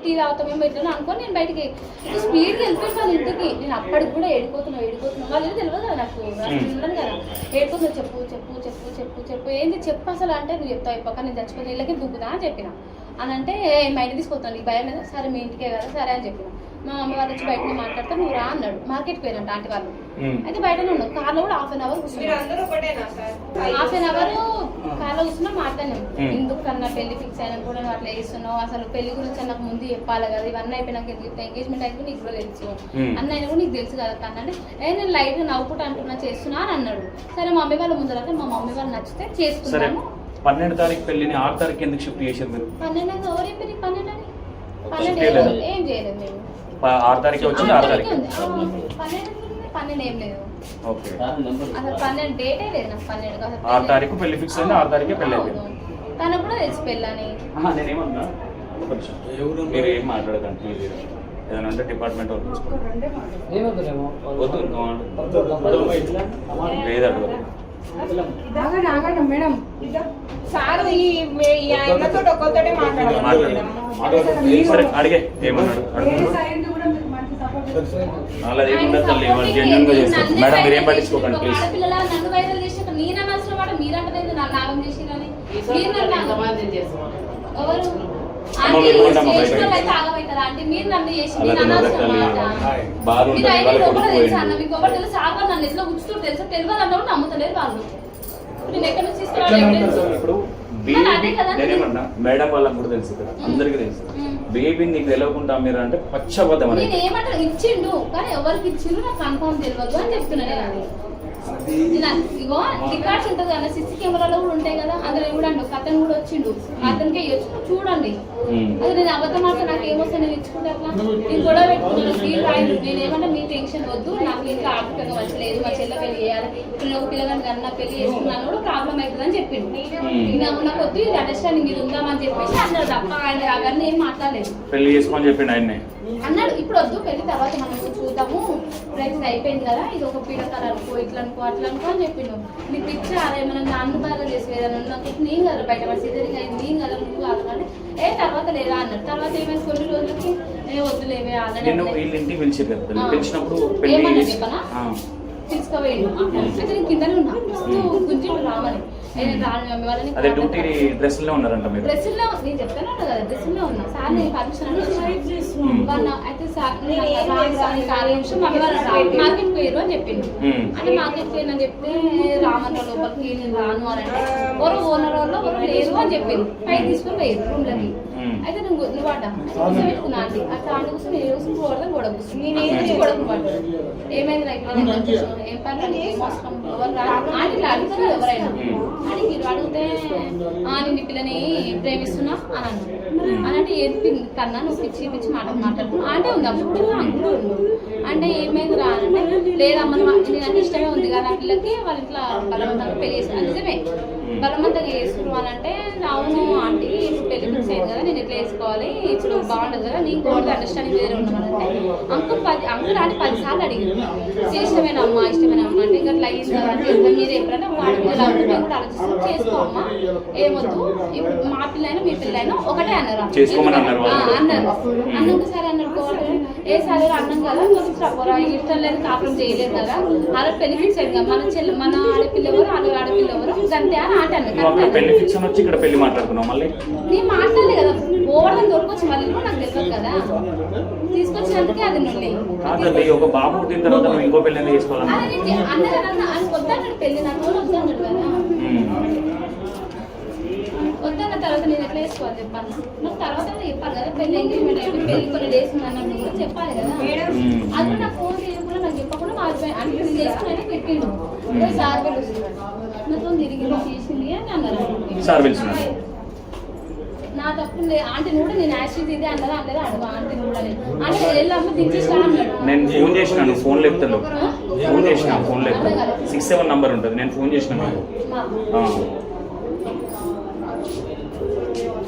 Tea తాగుతామేమో ఇట్లా అనుకోని నేను బయటికి స్పీడ్గా వెళ్ళిపోయి వాళ్ళ ఇంటికి. నేను అప్పటికి కూడా ఏడుకోతున్నావు వాళ్ళు తెలియదు కదా నాకు ఉండదు కదా. ఏడుకోతున్నా చెప్పు చెప్పు చెప్పు చెప్పు చెప్పు ఏంది చెప్పు అసలు అంటే నువ్వు చెప్తావు అయిపోక నేను చచ్చిపోతే ఇళ్ళకి దుక్కుతా అని చెప్పిన. అని అంటే మా ఇంటికి తీసుకొస్తాను నీకు భయం మీద. సరే మీ ఇంటికే కదా సరే అని చెప్పిన. మా మమ్మీ వాళ్ళు వచ్చి బయటనే మాట్లాడితే నువ్వు రా అన్నాడు. మార్కెట్ పోయినట్టు ఆంటీ వాళ్ళు అయితే బయటనే ఉన్నాడు. కార్లో కూడా half an hour half an hour కార్లో కూర్చున్నా మాట్లాడినాం. ఎందుకు కన్నా పెళ్లి ఫిక్స్ అయినా కూడా నువ్వు అట్లా చేస్తున్నావు, అసలు పెళ్లి గురించి నాకు ముందు చెప్పాలి కదా, ఇవన్నీ అయిపోయినాక ఎంగేజ్మెంట్ అయిపోయి నీకు కూడా తెలుసు అన్న అయినా కూడా నీకు తెలుసు కదా కన్నా అంటే నేను లైట్ గా నవ్వుకుంటూ అంటున్నా చేస్తున్నా అని అన్నాడు. సరే మా మమ్మీ వాళ్ళ ముందర మా మమ్మీ వాళ్ళు నచ్చితే చేసుకున్నాను. 12 తారీఖు పెళ్లిని 6 తారీఖు ఎందుకు షిఫ్ట్ చేశారు మీరు? 12 ఎవరు చెప్పి 12 ఏం చేయలేదు మేము. 6 తారీఖు వచ్చింది 6 తారీఖు 12 ఏం లేదు. ఓకే అసలు 12 డేటే లేదు నాకు. 12 6 తారీఖు పెళ్లి ఫిక్స్ అయింది, 6 తారీఖే పెళ్లి అయిపోయింది. తనకు కూడా తెలుసు పెళ్ళని. నేనేమన్నా మీరు ఏం మాట్లాడకండి ప్లీజ్. ఏదైనా అంటే డిపార్ట్మెంట్ వాళ్ళు లేదడు మేడం సార్ అడిగే ఏమన్నాడు అలా ఏముండదు తల్లి వాళ్ళు జెన్యున్ గా చేస్తారు. మేడం మీరేం పట్టించుకోకండి ప్లీజ్. నన్ను వైరల్ చేసి మీరు అనవసరం మాట మీరంటే నాకు లాభం చేసిరని ఎవరు ఆగమవుతారా అంటే మీరు నన్ను చేసి మీకు ఎవరు తెలుసు సార్ నన్ను ఎట్లా కూర్చుంటూ తెలుసా తెలియదు అన్నప్పుడు నమ్ముతలేదు వాళ్ళు. నేను ఎక్కడి నుంచి ఇప్పుడు మేడం వాళ్ళకి కూడా తెలుసు కదా అందరికి తెలుసు. బేబీ నీకు తెలియకుండా మీరు అంటే పచ్చబద్ధం అని నేను ఏమంటారు ఇచ్చిండు కానీ ఎవరికి ఇచ్చిండు నాకు కన్ఫర్మ్ తెలియదు అని చెప్తున్నాను. ఇగో రికార్డ్స్ ఉంటుంది కదా సిసి కెమెరాలో కూడా ఉంటాయి కదా అందులో చూడండి ఒక అతను కూడా వచ్చిండు అతనికే చూడండి. అది నేను అబద్ధం మాట నాకు ఏమొస్తా నేను ఇచ్చుకుంటే అట్లా నేను గొడవ పెట్టుకున్నాను ఫీల్ రాయను. నేను ఏమన్నా మీ టెన్షన్ వద్దు నాకు ఇంకా ఆర్థికంగా మంచి లేదు మా చెల్ల పెళ్లి చేయాలి ఇప్పుడు ఒక పిల్లగానికి అన్న పెళ్లి చేసుకున్నాను కూడా ప్రాబ్లం అవుతుంది అని చెప్పిండు. నాకు వద్దు ఇది అండర్స్టాండింగ్ ఇది ఉందామని చెప్పేసి అన్నాడు తప్ప ఆయన అవన్నీ ఏం మాట్లాడలేదు. పెళ్లి చేసుకోమని చెప్పిండు ఆయన అన్నాడు ఇప్పుడు వద్దు పెళ్లి తర్వాత మనం చూద్దాము ప్రైజ్ అయిపోయింది కదా ఇది ఒక పీడకలు అనుకో ఇట్లా అనుకో అట్లా అనుకో అని చెప్పిండు. నీకు పిచ్చి ఏమైనా నన్ను బాగా చేసి నాకు నేను కదా బయట వాడు సిద్ధంగా అయింది నేను కదా నువ్వు కాదు కానీ తర్వాత లేదా అన్నాడు. తర్వాత ఏమైనా కొన్ని రోజులకి వద్దులేవే ఇంటికి పిలిచినప్పుడు తీసుకుపోయిండు. అయితే నేను కిందనే ఉన్నా గుంజిండు రామని వాళ్ళని డ్రెస్సుల్లో ఉన్నారంట మీరు డ్రెస్సుల్లో నేను చెప్తాను కదా డ్రెస్సుల్లో ఉన్నా సార్ నేను పర్మిషన్ అయితే మార్కెట్ పోయారు అని చెప్పిండు. అంటే మార్కెట్ పోయినని చెప్తే రామన్న లోపలికి నేను రాను అని అంటే ఎవరో ఓనర్ వాళ్ళు ఎవరు లేరు అని చెప్పింది. పైకి తీసుకొని పోయారు రూమ్ లకి. అయితే నువ్వు అడ్డ పెట్టుకున్నా ఆంటీ అట్లా ఆంటీ కూర్చొని నేను కూర్చొని పోవడం గొడవ కూర్చుని నేను గొడవ పడ్డాడు. ఏమైంది ఏం పని ఆంటీ అడుగుతారు ఎవరైనా అడిగి అడిగితే నేను పిల్లని ప్రేమిస్తున్నా అని అన్నాడు. అని అంటే ఏది కన్నా నువ్వు పిచ్చి పిచ్చి మాట్లాడుతున్నావు అంటే ఉంది అప్పుడు అంకులు అంటే ఏమైంది రా అంటే లేదమ్మ నేను ఇష్టమే ఉంది కదా ఆ పిల్లకి వాళ్ళ ఇంట్లో బలవంతంగా పెళ్లి చేసిన నిజమే బలవంతంగా చేసుకున్నాను అని అంటే అవును ఆంటీ పెళ్లి ఫిక్స్ అయింది కదా నేను ఎట్లా వేసుకోవాలి ఇప్పుడు బాగుండదు కదా నీకు కూడా అండర్స్టాండింగ్ వేరే ఉన్నామంటే అంకుల్ అంటే 10 సార్లు అడిగింది ఇష్టమైన అమ్మ అంటే ఇంకా అట్లా అయ్యింది కదా అంటే మీరు ఎప్పుడైనా వాడి పిల్లలు కూడా ఆలోచిస్తూ చేసుకో అమ్మ ఏమొద్దు ఇప్పుడు మా పిల్లైనా మీ పిల్లైనా ఒకటే అన్నారు అన్నాక సరే అన్నారు ఏ సరే అన్నం కదా ఇష్టం లేదు కాపురం చేయలేదు కదా అలా పెళ్లి ఫిక్స్ అయింది కదా మన ఆడపిల్ల ఎవరు ఆడపిల్ల ఎవరు గంతే అని ఆట అన్నారు. నేను మాట్లాడలే కదా ఓవర్ దొరకొచ్చి మళ్ళీ కూడా నాకు తెలియదు కదా తీసుకొచ్చినందుకే అది నుండి అన్న వద్దన్నాడు పెళ్లి నాకు వద్దన్నాడు కదా వద్దన్న తర్వాత నేను ఎట్లా వేసుకోవాలి చెప్పాను నాకు తర్వాత చెప్పాలి కదా పెళ్లి ఎంగేజ్మెంట్ అయిపోయి పెళ్లి కొన్ని డేస్ ఉందన్నట్టు కూడా చెప్పాలి కదా. అది నాకు ఫోన్ చేయకుండా నాకు చెప్పకుండా అంటే చేసుకుని పెట్టిండు సార్ పిలుస్తున్నాడు నాతో తిరిగి చేసింది అని అన్నారు. నా తప్పు ఆంటీ కూడా నేను యాక్చువల్ ఇదే అన్నదా అన్నదా అడుగు ఆంటీ కూడా అంటే వెళ్ళమ్మ దించేస్తా అన్నాడు. నేను ఫోన్ చేసినాను ఫోన్ లేపుతాను ఫోన్ చేసిన ఫోన్ లేపుతాను 67 నంబర్ ఉంటుంది నేను ఫోన్ చేసినాను